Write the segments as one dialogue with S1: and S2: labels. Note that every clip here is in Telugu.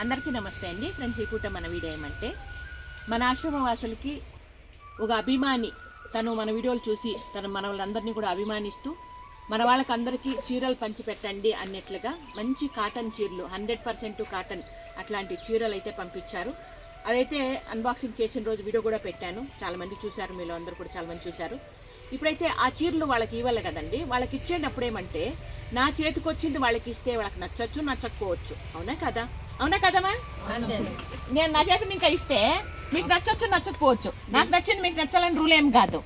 S1: అందరికీ నమస్తే అండి ఫ్రెండ్స్. ఈ పూట మన వీడియో ఏమంటే మన ఆశ్రమవాసులకి ఒక అభిమాని తను మన వీడియోలు చూసి మన వాళ్ళందరినీ కూడా అభిమానిస్తూ మన వాళ్ళకి అందరికీ చీరలు పంచిపెట్టండి అన్నట్లుగా మంచి కాటన్ చీరలు 100% కాటన్ అట్లాంటి చీరలు అయితే పంపించారు. అదైతే అన్బాక్సింగ్ చేసిన రోజు వీడియో కూడా పెట్టాను, చాలామంది చూశారు, మీలో అందరూ కూడా చాలామంది చూశారు. ఇప్పుడైతే ఆ చీరలు వాళ్ళకి ఇవ్వాలి కదండి. వాళ్ళకి ఇచ్చేటప్పుడు ఏమంటే నా చేతికి వచ్చింది వాళ్ళకి ఇస్తే వాళ్ళకి నచ్చచ్చు నచ్చకపోవచ్చు, అవునా కదా? అవునా కదమ్మా? నేను నా చేతిని ఇంకా ఇస్తే మీకు నచ్చచ్చు నచ్చకపోవచ్చు, నాకు నచ్చింది మీకు నచ్చాలని రూల్ ఏం కాదు.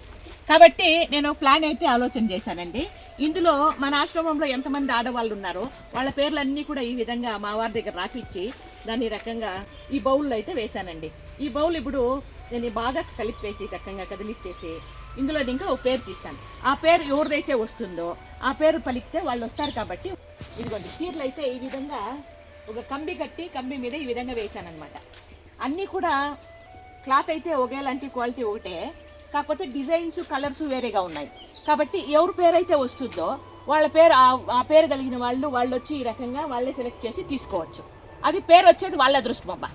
S1: కాబట్టి నేను ప్లాన్ అయితే ఆలోచన చేశానండి. ఇందులో మన ఆశ్రమంలో ఎంతమంది ఆడవాళ్ళు ఉన్నారో వాళ్ళ పేర్లన్నీ కూడా ఈ విధంగా మా వారి దగ్గర రాపిచ్చి దాన్ని రకంగా ఈ బౌల్లో అయితే వేశానండి. ఈ బౌల్ ఇప్పుడు నేను బాగా కలిపేసి రకంగా కదిలిచ్చేసి ఇందులో ఇంకా ఒక పేరు తీస్తాను. ఆ పేరు ఎవరిదైతే వస్తుందో ఆ పేరు పలికితే వాళ్ళు వస్తారు. కాబట్టి ఇదిగోండి చీరలు అయితే ఈ విధంగా ఒక కంబి కట్టి కంబి మీద ఈ విధంగా వేశానమాట. అన్నీ కూడా క్లాత్ అయితే ఒకేలాంటి క్వాలిటీ ఒకటే, కాకపోతే డిజైన్స్ కలర్స్ వేరేగా ఉన్నాయి. కాబట్టి ఎవరి పేరు అయితే వస్తుందో వాళ్ళ పేరు ఆ పేరు కలిగిన వాళ్ళు వచ్చి ఈ రకంగా వాళ్ళే సెలెక్ట్ చేసి తీసుకోవచ్చు. అది పేరు వచ్చేది వాళ్ళ అదృష్టం అబ్బా,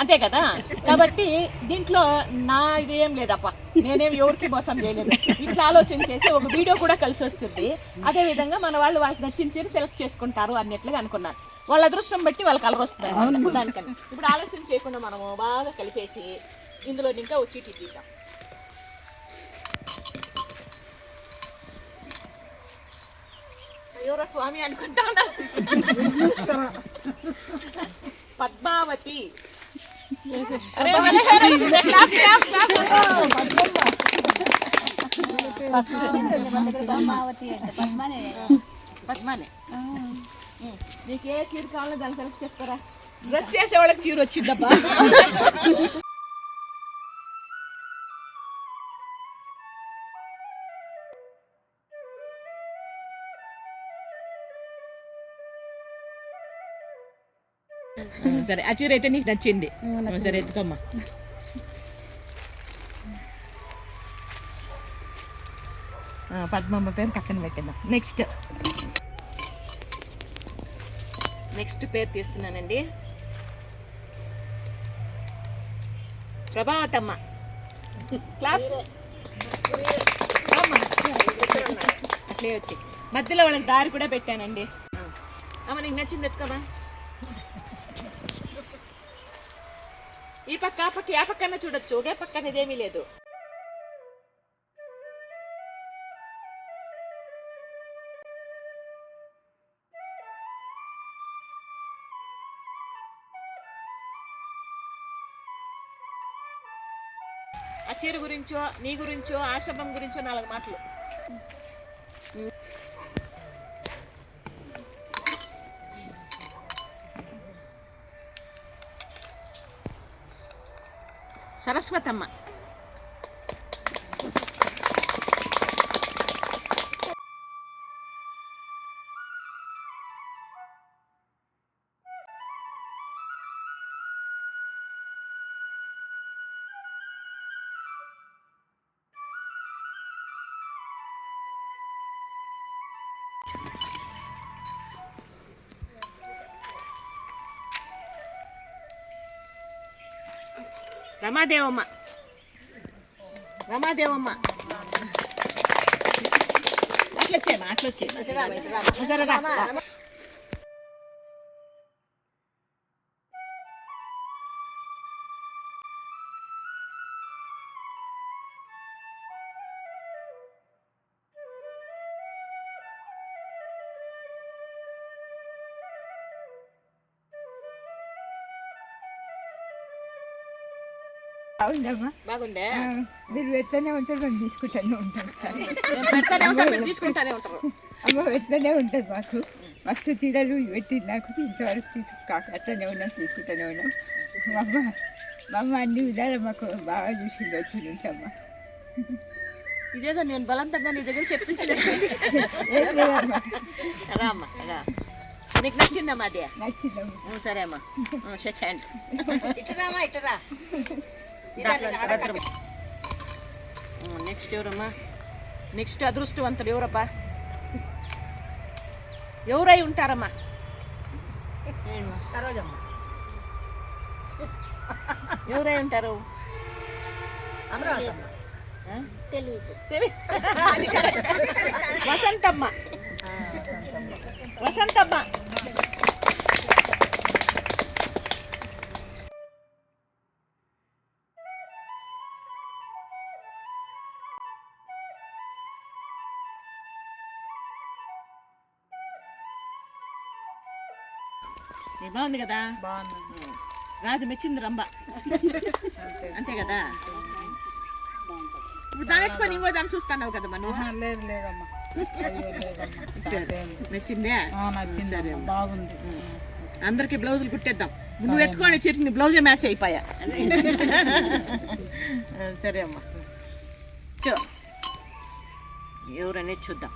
S1: అంతే కదా? కాబట్టి దీంట్లో నా ఇదేం లేదప్ప, నేనేం ఎవరికి మోసం చేయలేదు. ఇట్లా ఆలోచన చేసి ఒక వీడియో కూడా కలిసి వస్తుంది. అదేవిధంగా మన వాళ్ళు వాళ్ళకి నచ్చిన సీర సెలెక్ట్ చేసుకుంటారు అన్నట్లుగా అనుకున్నాను. వాళ్ళ అదృష్టం బట్టి వాళ్ళ కలర్ వస్తుంది దానికని. ఇప్పుడు ఆలస్యం చేయకుండా మనము బాగా కలిపేసి ఇందులో ఇంకా వచ్చి తీద్దాం. ఎవరో స్వామి అనుకుంటా పద్మావతి. పద్మానే నీకు ఏ చీర కావాలో దాన్ని సెలెక్ట్ చేసుకోరా. డ్రెస్ చేసే వాళ్ళకి చీర వచ్చిందబ్బా. సరే, ఆ చీర అయితే నీకు నచ్చింది. సరే ఎత్తుకోమ్మా. పద్మమ్మ పేరు పక్కన పెట్టిందాం. నెక్స్ట్ పేరు తీస్తున్నానండి. ప్రభావతమ్మ. క్లాస్ అట్లే వచ్చి మధ్యలో వాళ్ళకి దారి కూడా పెట్టానండి. అమ్మ నీకు నచ్చింది ఎత్తుకోమా. ఈ పక్క ఆ పక్క ఆ పక్కన చూడొచ్చు, ఒకే పక్కన ఇదేమీ లేదు. ఆ చీర గురించో నీ గురించో ఆశ్రమం గురించో 4 మాటలు. సరస్వతమ్మ. రమాదేవమ్మ. అట్లొచ్చేమా. బాగుందే.
S2: మీరు పెడతానే ఉంటారు, మేము తీసుకుంటానే ఉంటాం.
S1: తీసుకుంటానే ఉంటారు.
S2: అమ్మ పెడతానే ఉంటుంది. మాకు మస్తు చీరలు పెట్టి నాకు ఇంతవరకు అట్లనే ఉన్నాం, తీసుకుంటానే ఉన్నాం. మా అమ్మ అన్ని విధాలు మాకు బాగా చూసింది వచ్చి నుంచి. అమ్మ
S1: ఇదేదో నేను బలంతంగా నీ దగ్గర చెప్పించలేదు. అమ్మా నీకు నచ్చిందమ్మా? అదే నచ్చిందమ్మా. సరే అమ్మా, షేక్ హ్యాండ్. ఇట్లా నెక్స్ట్ ఎవరమ్మా? నెక్స్ట్ అదృష్టవంతుడు ఎవరబ్బా? ఎవరై ఉంటారమ్మా?
S2: సరోజమ్మ.
S1: ఎవరై ఉంటారు?
S2: అమరావతమ్మ.
S1: అది correct. వసంతమ్మ. వసంతమ్మ. బాగుంది కదా?
S2: బాగుంది.
S1: రాజు మెచ్చింది రంభ. అంతే కదా? ఇప్పుడు దాని ఎత్తుకొని ఇంకో దాన్ని చూస్తున్నావు కదా మనం.
S2: లేదు లేదమ్మా.
S1: నచ్చిందే?
S2: నచ్చింది. బాగుంది.
S1: అందరికి బ్లౌజులు కుట్టేద్దాం. నువ్వు ఎత్తుకొని చీరకి బ్లౌజే మ్యాచ్ అయిపోయా. సరే అమ్మా, చో ఎవరనేది చూద్దాం.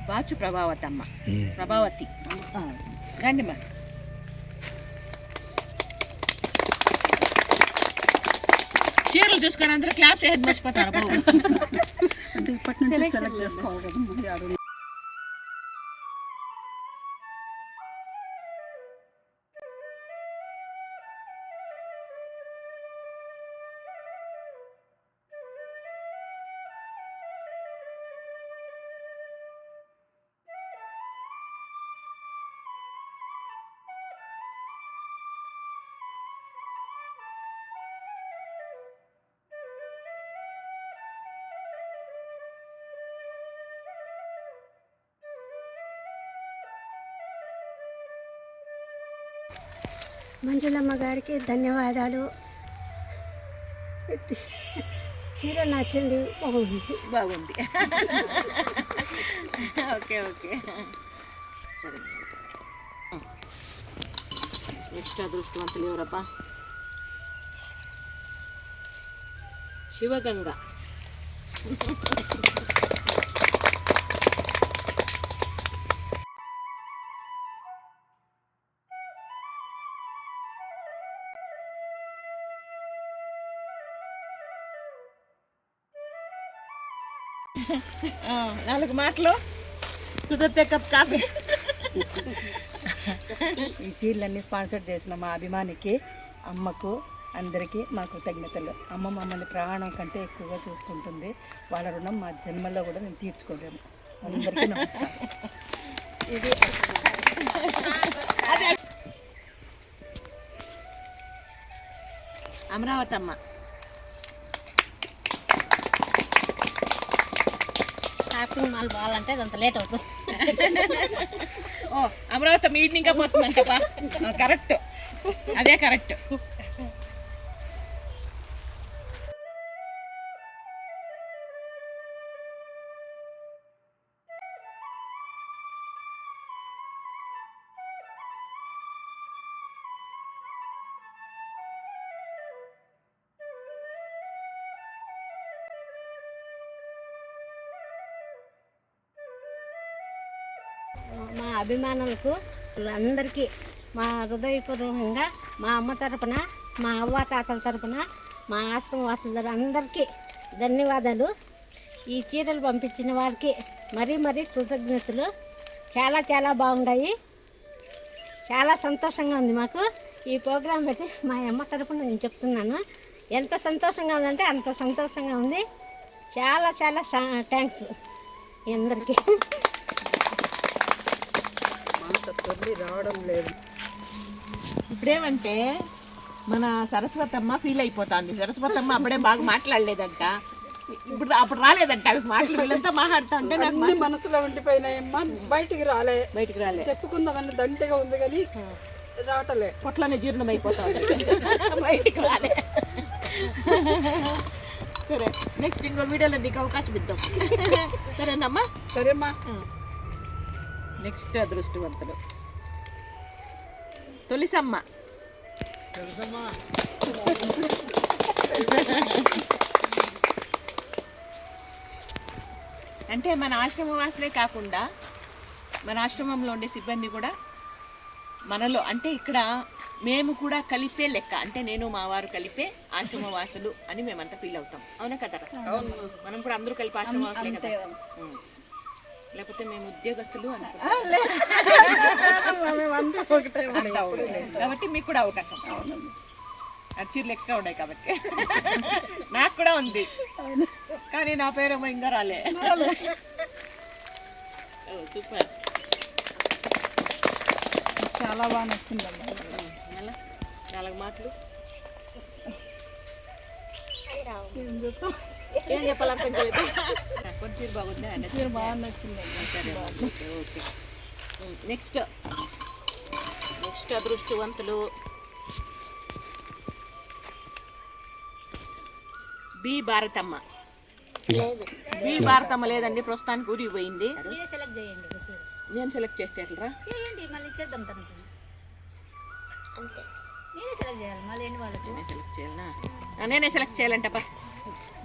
S1: బాచు ప్రభావతమ్మ. ప్రభావతి రండి మా. చీరలు చూసుకొని అందరూ క్లాప్ చేసి మర్చిపోతారు బాబు. సెలెక్ట్ చేసుకోవాలి.
S3: మంజులమ్మ గారికి ధన్యవాదాలు. చీర నచ్చింది, బాగుంది.
S1: బాగుంది. ఓకే ఓకే సరే. నెక్స్ట్ అదృష్టవంతులు ఎవరబ్బా? శివగంగ. నాలుగు మాటలు కుదిరితే కప్ కాఫీ.
S3: ఈ చీరలన్నీ స్పాన్సర్ చేసిన మా అభిమానికి, అమ్మకు, అందరికీ మా కృతజ్ఞతలు. అమ్మ మమ్మల్ని ప్రాణం కంటే ఎక్కువగా చూసుకుంటుంది. వాళ్ళ రుణం మా జన్మల్లో కూడా మేము తీర్చుకోలేము. అందరికీ నమస్కారం.
S1: ఇది అమరావతమ్మ.
S4: షాపింగ్ మాల్ పోవాలంటే అంత లేట్ అవుతుంది.
S1: ఓ అమరావతి ఈవినింగ్ పోతుందంటప్పా. కరెక్ట్, అదే కరెక్ట్.
S4: మా అభిమానులకు అందరికీ మా హృదయపూర్వకంగా మా అమ్మ తరపున, మా అవ్వ తాతల తరపున, మా ఆశ్రమ వాసుల అందరికీ ధన్యవాదాలు. ఈ చీరలు పంపించిన వారికి మరీ మరీ కృతజ్ఞతలు. చాలా చాలా బాగున్నాయి. చాలా సంతోషంగా ఉంది మాకు. ఈ ప్రోగ్రాం పెట్టి మా అమ్మ తరపున నేను చెప్తున్నాను. ఎంత సంతోషంగా ఉందంటే అంత సంతోషంగా ఉంది. చాలా చాలా థ్యాంక్స్ అందరికీ.
S2: రావడం లేదు.
S1: ఇప్పుడేమంటే మన సరస్వతమ్మ ఫీల్ అయిపోతుంది. సరస్వతమ్మ అప్పుడే బాగా మాట్లాడలేదంట. ఇప్పుడు అప్పుడు రాలేదంట అవి మాటలు. వీళ్ళంతా మాట్లాడుతూ ఉంటే నాకు
S5: మనసులో ఉండిపోయినాయమ్మా. బయటికి రాలే. చెప్పుకుందామని దండిగా ఉంది కానీ రావటలే.
S1: పొట్లనే జీర్ణం అయిపోతుంది. బయటికి రాలే. సరే, నెక్స్ట్ ఇంకో వీడియోలో నీకు అవకాశం ఇద్దాం. సరేనమ్మా?
S5: సరేమ్మా.
S1: నెక్స్ట్ అదృష్టవంతులు తులసమ్మ. అంటే మన ఆశ్రమ వాసులే కాకుండా మన ఆశ్రమంలో ఉండే సిబ్బంది కూడా మనలో, అంటే ఇక్కడ మేము కూడా కలిపే లెక్క. అంటే నేను మా వారు కలిపే ఆశ్రమ వాసులు అని మేమంతా ఫీల్ అవుతాం. అవునా కదా? మనం కూడా అందరూ కలిపి ఆశ్రమ వాసులే కదా. లేకపోతే మేము ఉద్యోగస్తులు
S3: మేమందరం ఒకటే
S1: కాబట్టి మీకు కూడా అవకాశం. అది చీరలు ఎక్స్ట్రా ఉన్నాయి కాబట్టి నాకు కూడా ఉంది, కానీ నా పేరేమో ఇంకా రాలే. సూపర్,
S3: చాలా బాగా నచ్చిందమ్మా.
S1: నాలుగు మాటలు ఏం చెప్పాలనుకుంటలేదు. కొన్ని చీర బాగుంది,
S3: చీర బాగా నచ్చిందమ్మా.
S1: సరే ఓకే ఓకే. నెక్స్ట్ అదృష్టవంతులు బి భారతమ్మ. బి భారతమ్మ లేదండి, ప్రస్తుతానికి ఊరికి పోయింది.
S4: మీరే సెలెక్ట్ చేయండి ఒక చీర.
S1: నేను సెలెక్ట్ చేస్తే ఎట్లరా?
S4: చేయండి, మళ్ళీ ఇచ్చేద్దాం తనకు. అంతే, మీరే సెలెక్ట్ చేయాలి, మళ్ళీ ఎన్ని వాళ్ళకి.
S1: నేనే సెలెక్ట్ చేయాలనా? నేనే సెలెక్ట్ చేయాలంటప్ప.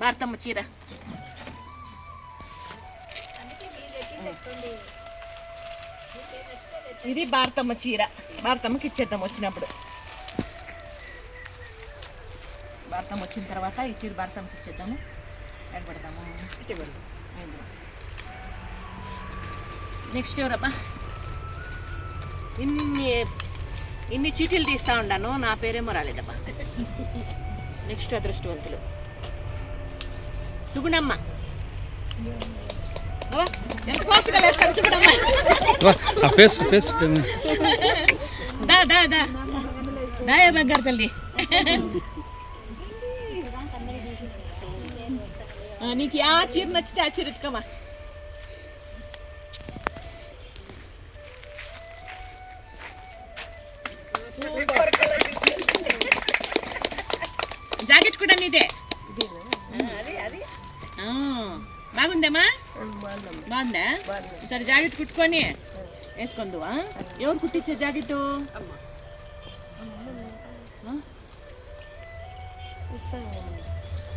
S1: భారతమ్మ చీర ఇది భారతమ్మ చీర. భారతమ్మకి ఇచ్చేద్దాం వచ్చినప్పుడు. భారతం వచ్చిన తర్వాత ఈ చీర భారతమ్మకి ఇచ్చేద్దాము. ఎక్కడ పెడతాము? ఇట్టే పెడదాం. నెక్స్ట్ ఎవరబ్బా? ఇన్ని చీటీలు తీస్తా ఉన్నాను, నా పేరేమో రాలేదబ్బా. నెక్స్ట్ అదృష్టవంతులు సుగుణమ్మ. ఎంత ఫాస్ట్గా లేస్తాను సుగుణమ్మ. దా దా దా దాయా బంగారు తల్లి. నీకు ఆ చీర నచ్చితే ఆ చీర ఎత్తుకోమా. జాకెట్ కూడా నీదే. బాగుందమ్మా? బాగుందా? సరే జాకెట్ కుట్టుకొని వేసుకుందువా? ఎవరు కుట్టించే జాకెట్?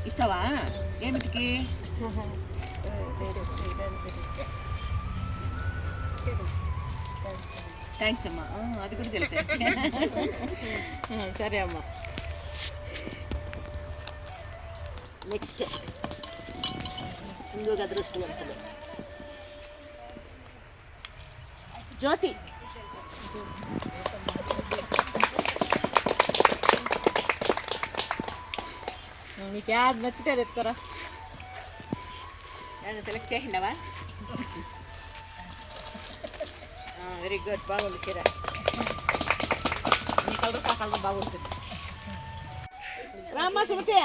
S1: ఇస్తావా? ఏమిటికి? థ్యాంక్స్ అమ్మా, అది కూడా తెలుసు. సరే అమ్మా. నెక్స్ట్ ఇంకొక అదృష్టవంతులు జ్యోతి. నీకు యాడ్ నచ్చితే అది ఎత్తుకోరా. సెలెక్ట్ చేసిండవా? వెరీ గుడ్, బాగుంది చీర. నీ కలర్ ఆ కలర్ బాగుంటుంది. రామ్మా సుమతి.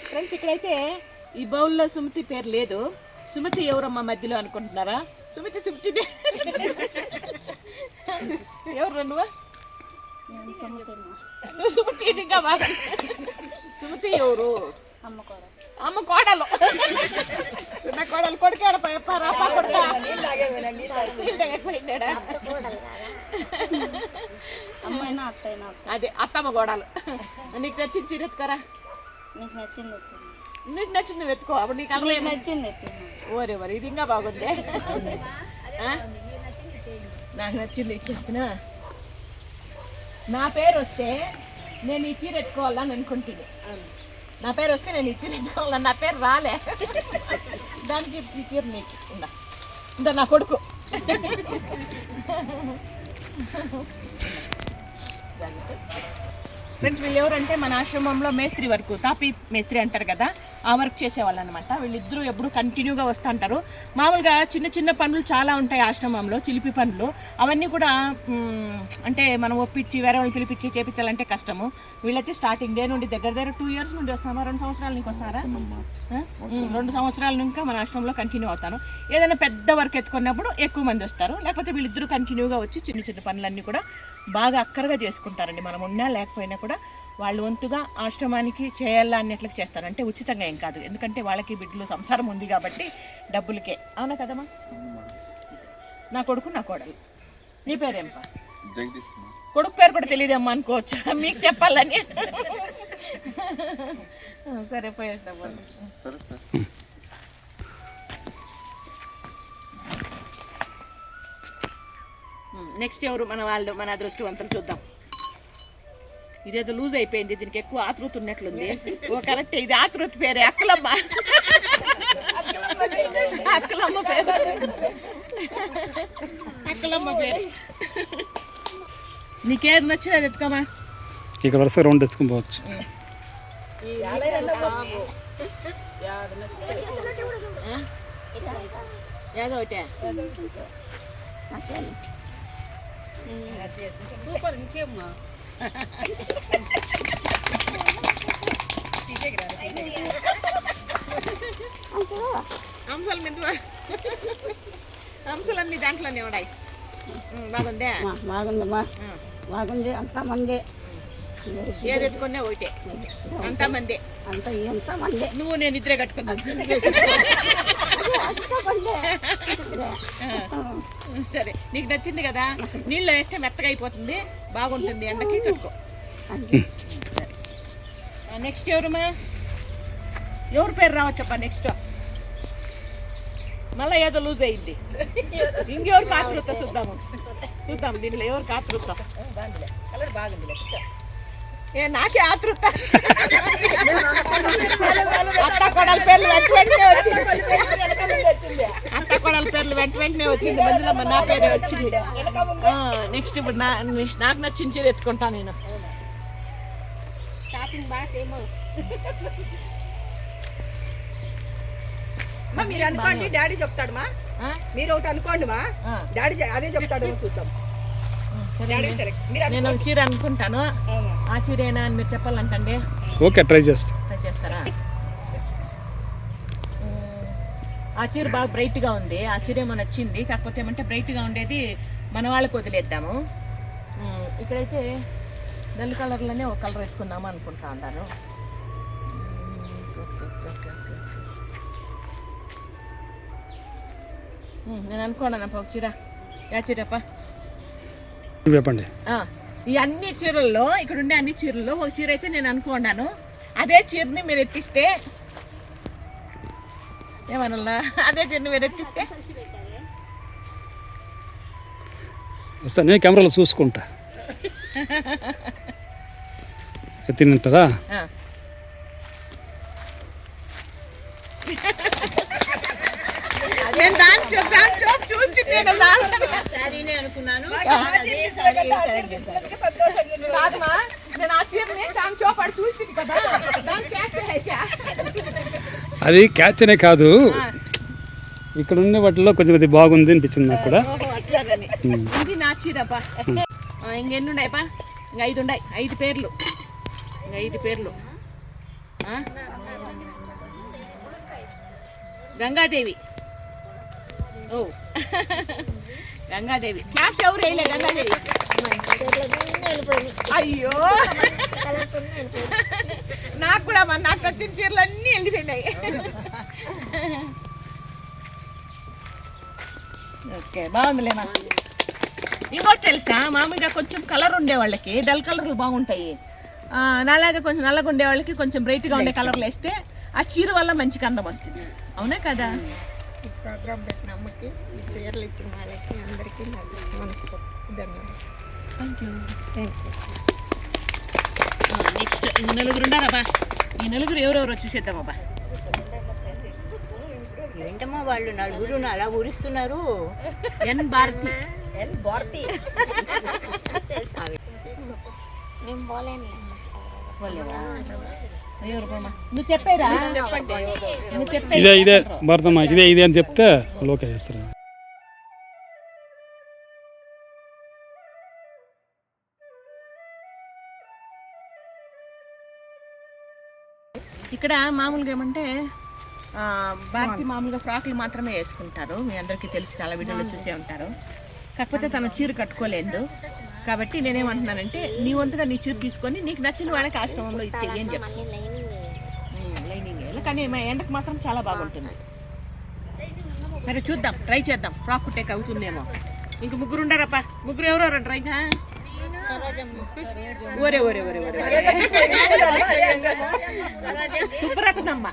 S1: ఫ్రెండ్స్, ఇక్కడైతే ఈ బౌల్లో సుమతి పేరు లేదు. సుమతి ఎవరమ్మా మధ్యలో అనుకుంటున్నారా? సుమతిదే. ఎవరు నువ్వు? నువ్వు సుమతి ఇంకా బాగా. సుమతి ఎవరు? అమ్మ కోడలు. నా కోడలు కొడుకాడ
S3: అమ్మాయినా అత్తైనా
S1: అదే అత్తమ్మ కోడలు. నీకు నచ్చింది చీర ఎత్తుకోరా.
S3: నీకు నచ్చింది
S1: నీకు నచ్చింది వెతుకో. అప్పుడు నీకు అలా
S3: నచ్చింది.
S1: ఓరే మరి ఇది ఇంకా బాగుంది. నాకు నచ్చింది ఇచ్చేస్తున్నా. నా పేరు వస్తే నేను ఈ చీర ఎత్తుకోవాలని అనుకుంటుంది. నా పేరు వస్తే నేను ఈ చీర ఎత్తుకోవాలని, నా పేరు రాలే. దానికి ఈ చీర నీకు ఉందా నా కొడుకు. ఫ్రెండ్స్, వీళ్ళు ఎవరంటే మన ఆశ్రమంలో మేస్త్రి వర్క్, తాపీ మేస్త్రి అంటారు కదా, ఆ వర్క్ చేసేవాళ్ళు అనమాట. వీళ్ళిద్దరూ ఎప్పుడు కంటిన్యూగా వస్తూ ఉంటారు. మామూలుగా చిన్న చిన్న పనులు చాలా ఉంటాయి ఆశ్రమంలో, చిలిపి పనులు. అవన్నీ కూడా అంటే మనం ఒప్పించి వేరే వాళ్ళు పిలిపించి చేపించాలంటే కష్టము. వీళ్ళైతే స్టార్టింగ్ డే నుండి దగ్గర 2 years నుండి వస్తున్నారా? 2 సంవత్సరాల నుంచి వస్తున్నారా? 2 సంవత్సరాల నుంచి మన ఆశ్రమంలో కంటిన్యూ అవుతాను. ఏదైనా పెద్ద వర్క్ ఎత్తుకున్నప్పుడు ఎక్కువ మంది వస్తారు. లేకపోతే వీళ్ళిద్దరూ కంటిన్యూగా వచ్చి చిన్న చిన్న పనులన్నీ కూడా బాగా అక్కరగా చేసుకుంటారండి. మనం ఉన్నా లేకపోయినా కూడా వాళ్ళు వంతుగా ఆశ్రమానికి చేయాలా అన్నట్లకి చేస్తారు. అంటే ఉచితంగా ఏం కాదు, ఎందుకంటే వాళ్ళకి బిడ్డలు సంసారం ఉంది కాబట్టి డబ్బులకే. అవునా కదమ్మా? నా కొడుకు నా కోడలు. నీ పేరేంపా? కొడుకు పేరు కూడా తెలియదమ్మా అనుకోవచ్చు, మీకు చెప్పాలని. సరే పోయేస్తాం. నెక్స్ట్ ఎవరు మన వాళ్ళు, మన అదృష్టవంతులు చూద్దాం. ఇదేదో లూజ్ అయిపోయింది, దీనికి ఎక్కువ ఆతృత ఉన్నట్లుంది. ఓ కరెక్ట్, ఇది ఆతృత పేరే అక్కలమ్మ. అక్కలమ్మ పేరు అక్కలమ్మ పేరు. నీకేది నచ్చింది అది ఎత్తుకోమా.
S6: ఇక్కడ వరుసగా 2 ఎత్తుకుని పోవచ్చు.
S1: ఏదో ఒకటే
S5: సూపర్. ఇంకేమ్మా
S1: అంశాలు మెందువా అంశాలన్నీ దాంట్లోనే ఉన్నాయి. బాగుందే.
S4: బాగుందమ్మా, బాగుంది. అంతమంది
S1: ఏది ఎత్తుకున్నా ఒకటే, అంతమంది
S4: ఎంతమంది
S1: నువ్వు నేను ఇద్దరే కట్టుకున్నాను. సరే, నీకు నచ్చింది కదా. నీళ్ళు వేస్తే మెత్తగా అయిపోతుంది, బాగుంటుంది, ఎండకి కట్టుకో. నెక్స్ట్ ఎవరమ్మా? ఎవరి పేరు రావచ్చప్ప నెక్స్ట్? మళ్ళీ ఏదో లూజ్ అయింది. ఇంకెవరికి ఆతృత చూద్దాము. దీంట్లో ఎవరికి ఆతృత? ఏ నాకే ఆతృత. అత్త కోడల పేర్లు వెంటనే వచ్చింది. అత్త కోడల పేర్లు వెంటనే వచ్చింది. మధ్యలో నా పేరే వచ్చింది. నెక్స్ట్ ఇప్పుడు నాకు నచ్చిన చీర ఎత్తుకుంటా నేను.
S4: షాపింగ్ బాగా చేయమో.
S2: మీరు అనుకోండి, డాడీ చెప్తాడు. మా మీరు ఒకటి అనుకోండి, మా డాడీ అదే చెప్తాడు. చూద్దాం.
S1: నేను ఒక చీర అనుకుంటాను. ఆ చీరేనా అని మీరు చెప్పాలంటండి.
S6: ఓకే, ట్రై చేస్తా.
S1: ట్రై చేస్తారా? ఆ చీర బాగా బ్రైట్గా ఉంది. ఆ చీర ఏమో నచ్చింది. కాకపోతే ఏమంటే బ్రైట్గా ఉండేది మన వాళ్ళకి వదిలేద్దాము. ఇక్కడైతే డల్ కలర్లోనే ఒక కలర్ వేసుకుందాము అనుకుంటా ఉన్నారు. నేను అనుకోండి ఒక చీర. యా చీరప్ప?
S6: చెప్పండి.
S1: ఈ అన్ని చీరల్లో, ఇక్కడ ఉండే అన్ని చీరల్లో ఒక చీర అయితే నేను అనుకున్నాను. అదే చీరని మీరు ఎత్తిస్తే ఏమన్నా, అదే చీరని మీరు ఎత్తిస్తే
S6: వస్తా, నేను కెమెరాలో చూసుకుంటా. ఎత్తినంటారా?
S1: నేను దాని చూసి నేను శారీనే అనుకున్నాను. కాదమ్మా, నేను ఆ చీరని దాని చూపాడు చూసి కదా, దాన్ని క్యాచ్ చేసా.
S6: అది క్యాచ్ అనే కాదు, ఇక్కడ ఉండే వాటిలో కొంచెం అది బాగుంది అనిపించింది నాకు కూడా.
S1: ఇది నా చీరపా. ఇంకెన్ని ఉన్నాయపా? ఇంకా 5 ఉన్నాయి. 5 పేర్లు. ఇంకా 5 పేర్లు. గంగాదేవి. ఓ గంగాదేవి. క్లాస్ ఎవరు వేయలే గంగాదేవి? అయ్యో, నాకు కూడా నాకు వచ్చిన చీరలు అన్నీ వెళ్ళిపోయినాయి. ఓకే, బాగుందిలేమా. ఇంకోటి తెలుసా, మామూలుగా కొంచెం కలర్ ఉండే వాళ్ళకి డల్ కలర్లు బాగుంటాయి. నాలాగా కొంచెం నల్లగా ఉండే వాళ్ళకి కొంచెం బ్రైట్గా ఉండే కలర్లు వేస్తే ఆ చీర వల్ల మంచి అందం వస్తుంది. అవునా కదా?
S4: ఈ ప్రోగ్రామ్ పెట్టిన అమ్మకి, ఈ చీరలు ఇచ్చిన వాళ్ళకి అందరికీ మనస్ఫూర్తి ధన్యవాదాలు.
S1: Thank you. నెక్స్ట్ ఇంక 4 ఉన్నారబ్బా. ఈ 4 ఎవరెవరు వచ్చేసేద్దామబ్బా.
S2: ఏంటమ్మా వాళ్ళు 4 అలా ఊరిస్తున్నారు.
S1: ఎన్ భారతి.
S4: నేను పోలేను.
S1: నువ్వు చెప్పేరా? చెప్పండి.
S6: ఇదే భారతమ్మ, ఇదే అని చెప్తే ఓకే చేస్తారు.
S1: ఇక్కడ మామూలుగా ఏమంటే భారతి మామూలుగా ఫ్రాక్లు మాత్రమే వేసుకుంటారు. మీ అందరికీ తెలుసు, చాలా వీడియోలో చూసే ఉంటారు. కాకపోతే తన చీర కట్టుకోలేదు. కాబట్టి నేనేమంటున్నానంటే, నీ వంతుగా నీ చీర తీసుకొని నీకు నచ్చిన వాళ్ళకి ఆశ్రమంలో ఇచ్చేయి అని చెప్పి. లైనింగ్ వేయాలి, కానీ ఎండకు మాత్రం చాలా బాగుంటుంది. సరే చూద్దాం, ట్రై చేద్దాం. ఫ్రాక్ కుట్టేకి అవుతుందేమో. ఇంక 3 ఉండారప్ప. 3 ఎవరెవరు ట్రై? ఒరే ఒరే ఒరే ఒరే సుబ్బరత్నమ్మ.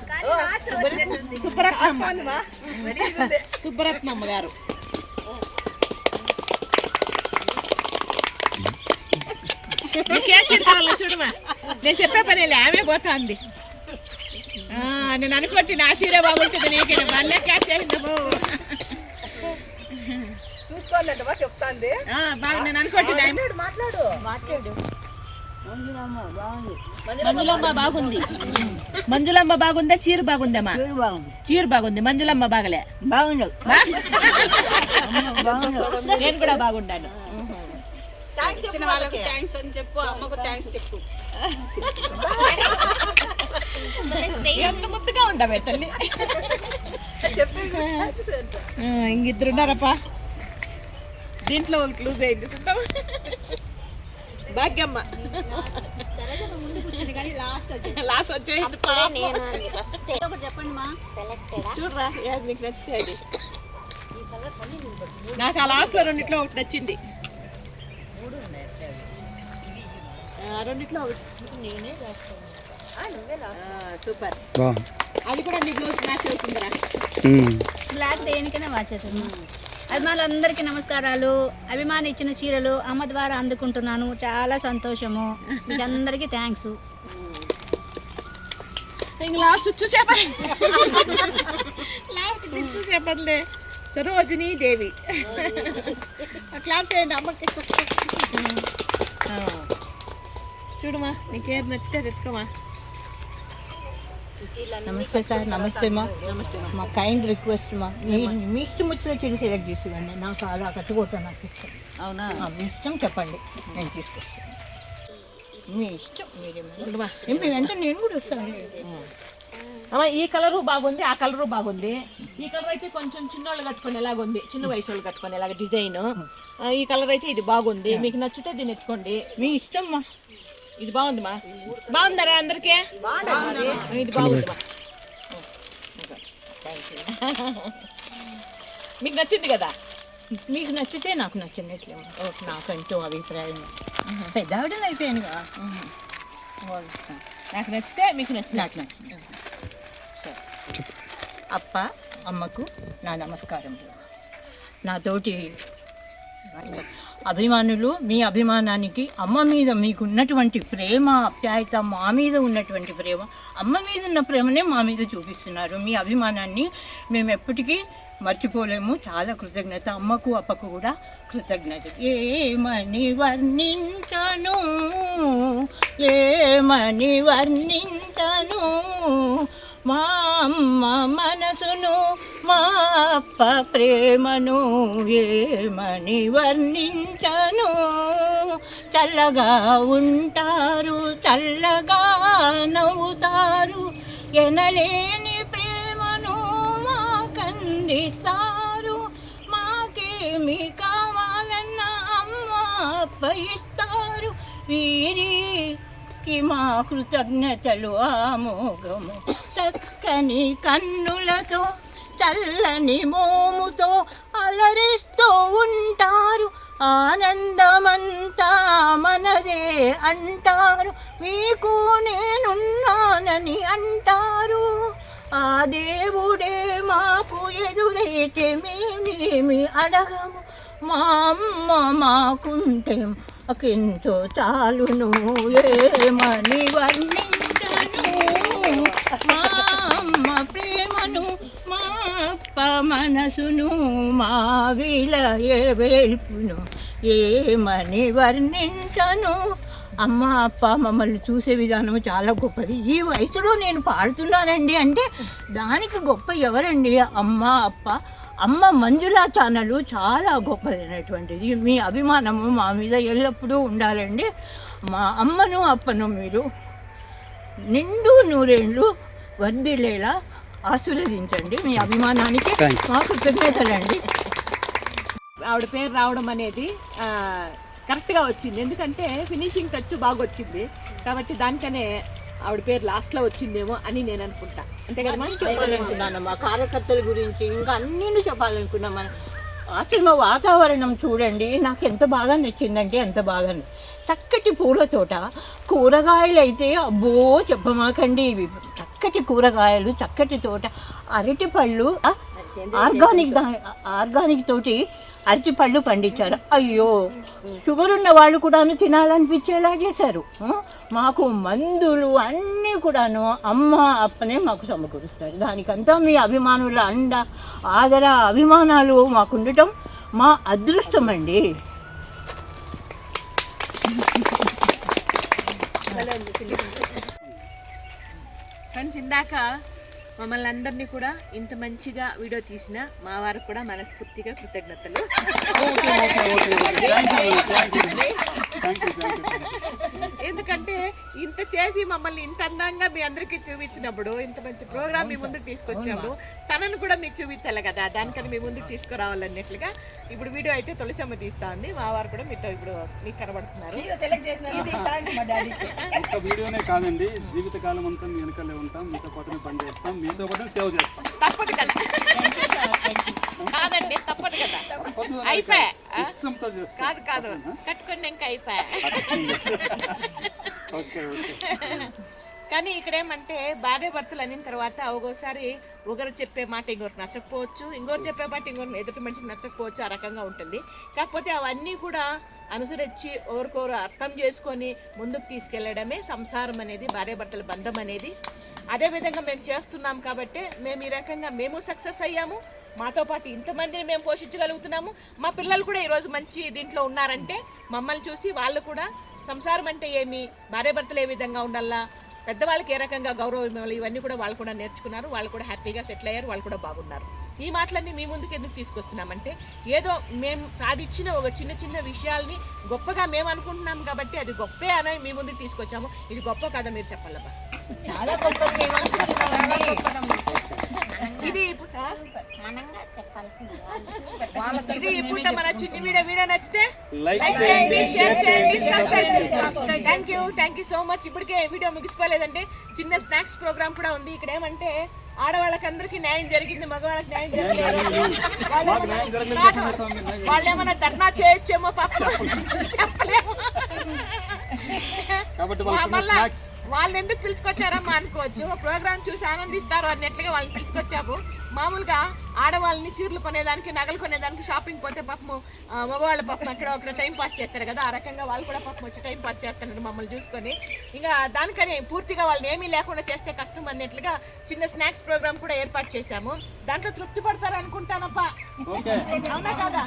S1: సుబ్బరత్నమ్మ గారు. నీకే చీర కావాలో చూడమా. నేను చెప్పే పని ఆమె పోతా అంది. నేను అనుకోండి నా చీర బాగుంటుంది నీకే మళ్ళీ క్యాచ్ అయిందమ్మో.
S3: చూసుకోవాలంటే చెప్తాంది.
S1: బాగా నేను అనుకోండి
S3: మాట్లాడు.
S1: మంజులమ్మ బాగుంది. మంజులమ్మ బాగుందా చీర బాగుందమ్మా? చీర బాగుంది. మంజులమ్మ బాగలే.
S2: బాగుండవు.
S1: నేను కూడా బాగుండాను.
S5: ఇచ్చిన వాళ్ళకి థ్యాంక్స్ అని చెప్పు, అమ్మకు థ్యాంక్స్ చెప్పు.
S1: ఎంత ముద్దుగా ఉండవే తల్లి. ఇంకిద్దరున్నారప్పా. దీంట్లో ఒకటి లూజ్ అయింది చూద్దాం. భాగ్యమ్మ లాస్ట్ వచ్చేది.
S4: చెప్పండి మా సెలెక్టెడ్
S1: చూడరా ఏది నీకు నచ్చితే అది. నాకు ఆ లాస్ట్లో రెండిట్లో ఒకటి నచ్చింది. రెండిట్లో ఒకటి సూపర్. అది కూడా నీ బ్లౌజ్ మ్యాచ్ అవుతుందిరా.
S7: బ్లాక్ దేనికైనా వాచ్ అవుతుంది. అభిమానులందరికీ నమస్కారాలు. అభిమాని ఇచ్చిన చీరలు అమ్మ ద్వారా అందుకుంటున్నాను. చాలా సంతోషము. మీకు అందరికీ థ్యాంక్స్.
S1: లాస్ట్ చూసేపర్లే. సరోజినీ దేవి క్లాప్స్ అయ్యండి అమ్మకి. చూడమా నీకేది నచ్చితే ఎత్తుకోమా.
S2: నమస్తే సార్. నమస్తే మా. మా కైండ్ రిక్వెస్ట్ మా, మీ ఇష్టం వచ్చిన చీర సెలెక్ట్ చేసేవాడిని. నాకు అలా కట్టుకోవటం నాకు ఇష్టం.
S1: అవునా?
S2: మీ ఇష్టం చెప్పండి, నేను తీసుకొస్తాను. మీ ఇష్టం.
S1: ఉండమా
S2: వెంటనే నేను కూడా వస్తాను.
S1: అమ్మ ఈ కలరు బాగుంది, ఆ కలరు బాగుంది. ఈ కలర్ అయితే కొంచెం చిన్నోళ్ళు కట్టుకునేలాగా ఉంది, చిన్న వయసు వాళ్ళు కట్టుకునేలాగా డిజైన్. ఈ కలర్ అయితే ఇది బాగుంది. మీకు నచ్చితే దీన్ని ఎత్తుకోండి,
S2: మీ ఇష్టం మా.
S1: ఇది బాగుందిమా. బాగుందరా అందరికీ? ఇది బాగుందిమా. మీకు నచ్చింది కదా?
S2: మీకు నచ్చితే నాకు నచ్చినట్లేమో. నాకంటూ అభిప్రాయం పెద్దవాడిని అయిపోయాను కదా.
S1: నాకు నచ్చితే మీకు నచ్చింది.
S2: నాకు నచ్చింది. అప్ప అమ్మకు నా నమస్కారం. నాతోటి అభిమానులు, మీ అభిమానానికి అమ్మ మీద మీకున్నటువంటి ప్రేమ, ఆప్యాయత, మా మీద ఉన్నటువంటి ప్రేమ, అమ్మ మీద ఉన్న ప్రేమనే మా మీద చూపిస్తున్నారు. మీ అభిమానాన్ని మేము ఎప్పటికీ మర్చిపోలేము. చాలా కృతజ్ఞత. అమ్మకు అప్పకు కూడా కృతజ్ఞత. ఏమని వర్ణించను, ఏమని వర్ణించను మా అమ్మ మనసును, మా అప్ప ప్రేమను, ఏమని వర్ణించను. చల్లగా ఉంటారు, చల్లగా నవ్వుతారు, ఎనలేని ప్రేమను మాకందిస్తారు. మాకేమి కావాలన్నా అమ్మ అప్ప ఇస్తారు. వీరికి మా కృతజ్ఞతలు ఆమోగము. చక్కని కన్నులతో, చల్లని మోముతో అలరిస్తూ ఉంటారు. ఆనందమంతా మనదే అంటారు. మీకు నేనున్నానని అంటారు. ఆ దేవుడే మాకు ఎదురైతే మేమేమి అడగము. మా అమ్మ మాకుంటే మాకెంతో చాలును. ఏమని వర్ణించను మా అమ్మ ప్రేమను, మా అప్ప మనసును, మా విలయ వేల్పును, ఏమని వర్ణించను. అమ్మ అప్ప మమ్మల్ని చూసే విధానం చాలా గొప్పది. ఈ వయసులో నేను పాడుతున్నానండి అంటే దానికి గొప్ప ఎవరండి? అమ్మ అప్ప. అమ్మ మంజులా ఛానల్ చాలా గొప్పదైనటువంటిది. మీ అభిమానము మా మీద ఎల్లప్పుడూ ఉండాలండి. మా అమ్మను అప్పను మీరు నిండు నూరేళ్ళు వర్ధిల్లేలా ఆశీర్వదించండి. మీ అభిమానానికి మా కృతజ్ఞతలండి.
S1: ఆవిడ పేరు రావడం అనేది కరెక్ట్గా వచ్చింది. ఎందుకంటే ఫినిషింగ్ టచ్ బాగా వచ్చింది కాబట్టి దానికనే ఆవిడ పేరు లాస్ట్లో వచ్చిందేమో అని నేను అనుకుంటా. అంతే కదా?
S2: చెప్పాలనుకున్నాను మా కార్యకర్తల గురించి, ఇంకా అన్నీ చెప్పాలనుకున్నాం. మన ఆశ్రమ వాతావరణం చూడండి, నాకు ఎంత బాగా నచ్చిందంటే ఎంత బాగా. చక్కటి పూల తోట, కూరగాయలు అయితే అబ్బో చెప్పమాకండి. ఇవి చక్కటి కూరగాయలు, చక్కటి తోట, అరటి పళ్ళు ఆర్గానిక్ తోటి అరటి పళ్ళు పండించారు. అయ్యో, షుగర్ ఉన్న వాళ్ళు కూడాను తినాలనిపించేలా చేశారు. మాకు మందులు అన్నీ కూడాను అమ్మ అప్పనే మాకు సమకూరుస్తారు. దానికంతా మీ అభిమానుల అండ, ఆదర, అభిమానాలు మాకు ఉండటం మా అదృష్టం అండి.
S1: ఫ్రెండ్స్, ఇందాక మమ్మల్ని అందరినీ కూడా ఇంత మంచిగా వీడియో తీసిన మా వారికి కూడా మనస్ఫూర్తిగా కృతజ్ఞతలు. ఎందుకంటే ఇంత చేసి మమ్మల్ని ఇంత అందంగా మీ అందరికీ చూపించినప్పుడు, ఇంత మంచి ప్రోగ్రామ్ మీ ముందుకు తీసుకొచ్చినప్పుడు తనను కూడా మీకు చూపించాలి కదా, దానికని మీ ముందుకు తీసుకురావాలన్నట్లుగా ఇప్పుడు వీడియో అయితే తులసమ్మ తీస్తా ఉంది. మా వారు కూడా మీతో ఇప్పుడు మీకు కనబడుతున్నారు.
S6: ఒక్క వీడియోనే కాదండి, జీవితకాలం అంతా మీ వెనకాలే ఉంటాం, మీతో పాటు పని చేస్తాం, మీతో పాటు సేవ్ చేస్తాం.
S1: తప్పదు కదా, కాదండి తప్పదు కదా, అయిపోయా.
S6: ఇష్టంతో చేస్తాం.
S1: కాదు కాదు, కట్టుకుని ఇంకా అయిపోయా.
S6: Okay okay.
S1: కానీ ఇక్కడేమంటే భార్య భర్తలు అనిన తర్వాత ఒక్కోసారి ఒకరు చెప్పే మాట ఇంకొకరు నచ్చకపోవచ్చు, ఇంకొకరు చెప్పే మాట ఇంకొకరు ఎదుటి మనిషికి నచ్చకపోవచ్చు, ఆ రకంగా ఉంటుంది. కాకపోతే అవన్నీ కూడా అనుసరించి ఒకరికొకరు అర్థం చేసుకొని ముందుకు తీసుకెళ్లడమే సంసారం అనేది, భార్యాభర్తల బంధం అనేది. అదేవిధంగా మేము చేస్తున్నాం కాబట్టి మేము ఈ రకంగా మేము సక్సెస్ అయ్యాము, మాతో పాటు ఇంతమందిని మేము పోషించగలుగుతున్నాము. మా పిల్లలు కూడా ఈరోజు మంచి దీంట్లో ఉన్నారంటే మమ్మల్ని చూసి వాళ్ళు కూడా సంసారం అంటే ఏమి, భార్యాభర్తలు ఏ విధంగా ఉండాలా, పెద్దవాళ్ళకి ఏ రకంగా గౌరవం ఇవ్వాలి, ఇవన్నీ కూడా వాళ్ళు కూడా నేర్చుకున్నారు. వాళ్ళు కూడా హ్యాపీగా సెటిల్ అయ్యారు, వాళ్ళు కూడా బాగున్నారు. ఈ మాటలన్నీ మీ ముందుకు ఎందుకు తీసుకొస్తున్నామంటే ఏదో మేము సాధించిన ఒక చిన్న చిన్న విషయాల్ని గొప్పగా మేము అనుకుంటున్నాం కాబట్టి అది గొప్పే అని మీ ముందుకు తీసుకొచ్చాము. ఇది గొప్ప కదా మీరు చెప్పాలబ్బా.
S2: చాలా గొప్ప
S1: ఇది ఇది ఇప్పుడు మన చిన్ని వీడియో నచ్చితే
S6: లైక్ చేయండి, షేర్ చేయండి, సబ్స్క్రైబ్ చేయండి.
S1: Thank you so much. ఇప్పటికే వీడియో ముగిసిపోలేదండి, చిన్న స్నాక్స్ ప్రోగ్రామ్ కూడా ఉంది. ఇక్కడ ఏమంటే ఆడవాళ్ళకి అందరికీ న్యాయం జరిగింది, మగవాళ్ళకి న్యాయం జరగలేదు. వాళ్ళు ఏమైనా ధర్నా చేయొచ్చేమో పాప, చెప్పలేము. వాళ్ళని ఎందుకు పిలుచుకొచ్చారమ్మా అనుకోవచ్చు, ప్రోగ్రామ్ చూసి ఆనందిస్తారు అన్నట్లుగా వాళ్ళని పిలుచుకొచ్చాము. మామూలుగా ఆడవాళ్ళని చీరలు కొనేదానికి, నగలు కొనేదానికి షాపింగ్ పోతే పాపము మగవాళ్ళ పాపం అక్కడ ఒక టైం పాస్ చేస్తారు కదా, ఆ రకంగా వాళ్ళు కూడా పాపం వచ్చి టైం పాస్ చేస్తున్నారు మమ్మల్ని చూసుకొని. ఇంకా దానికని పూర్తిగా వాళ్ళని ఏమీ లేకుండా చేస్తే కష్టం అన్నట్లుగా చిన్న స్నాక్స్ ప్రోగ్రామ్ కూడా ఏర్పాటు చేశాము. దాంట్లో తృప్తి పడతారు అనుకుంటానప్పా, అవునా కదా?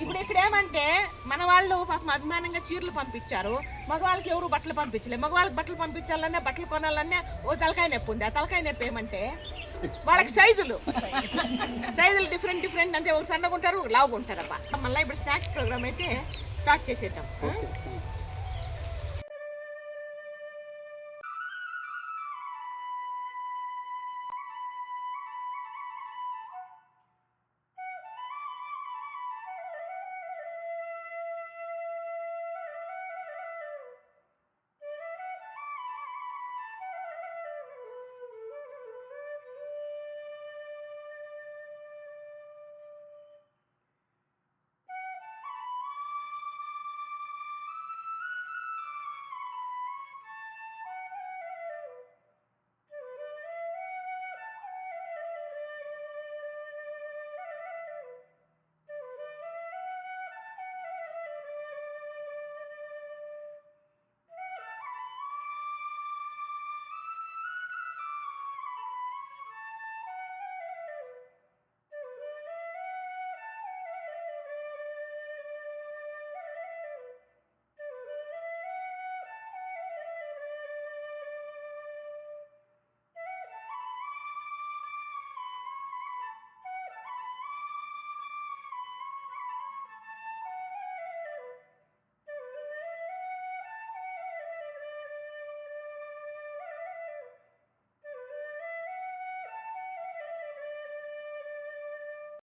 S1: ఇప్పుడు ఇక్కడ ఏమంటే మన వాళ్ళు పాపం అభిమానంగా చీరలు పంపించారు, మగవాళ్ళకి ఎవరు బట్టలు పంపించలేదు. మగవాళ్ళకి బట్టలు పంపించాలన్నా, బట్టలు కొనాలన్నా ఓ తలకాయ నొప్పి ఉంది. ఆ తలకాయ నొప్పి ఏమంటే వాళ్ళకి సైజులు డిఫరెంట్ అంటే ఒక సన్నగా ఉంటారు, లావుగా ఉంటారప్ప. మళ్ళీ ఇప్పుడు స్నాక్స్ ప్రోగ్రామ్ అయితే స్టార్ట్ చేసేద్దాం.